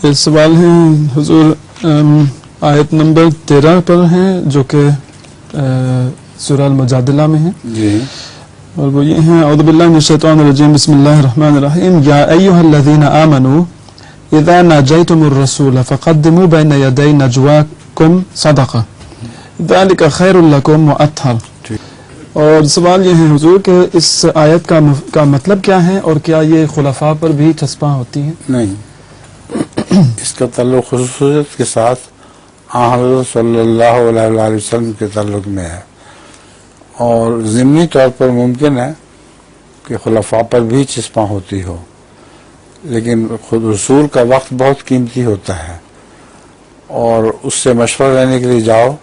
یہ سوال ہیں حضور آیت نمبر 13 پر ہیں جو کہ سورہ المجادلہ میں ہیں جی، اور وہ یہ ہیں اعوذ باللہ من الشیطان الرجیم بسم اللہ الرحمن الرحیم یا ایہا الذین آمنوا اذا ناجیتم الرسول فقدموا بین یدی نجواکم صدقہ ذلک خیر لکم واطہر. اور سوال یہ ہے حضور کہ اس آیت کا مطلب کیا ہے اور کیا یہ خلفاء پر بھی چسپاں ہوتی ہیں؟ نہیں، اس کا تعلق خصوصیت کے ساتھ حضرت صلی اللہ علیہ وسلم کے تعلق میں ہے، اور ضمنی طور پر ممکن ہے کہ خلفاء پر بھی چسپاں ہوتی ہو، لیکن خود رسول کا وقت بہت قیمتی ہوتا ہے، اور اس سے مشورہ لینے کے لیے جاؤ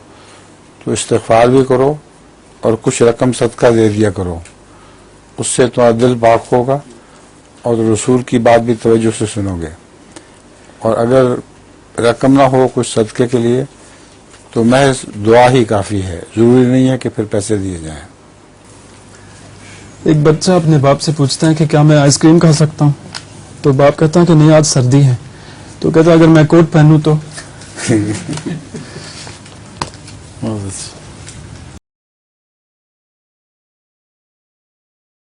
تو استغفار بھی کرو اور کچھ رقم صدقہ دے دیا کرو، اس سے تمہارا دل پاک ہوگا اور رسول کی بات بھی توجہ سے سنو گے. اور اگر رقم نہ ہو کچھ صدقے کے لیے تو محض دعا ہی کافی ہے، ضروری نہیں ہے کہ پھر پیسے دیے جائیں. ایک بچہ اپنے باپ سے پوچھتا ہے کہ کیا میں آئس کریم کھا سکتا ہوں؟ تو باپ کہتا ہے کہ نہیں آج سردی ہے. تو کہتا ہے اگر میں کوٹ پہنوں تو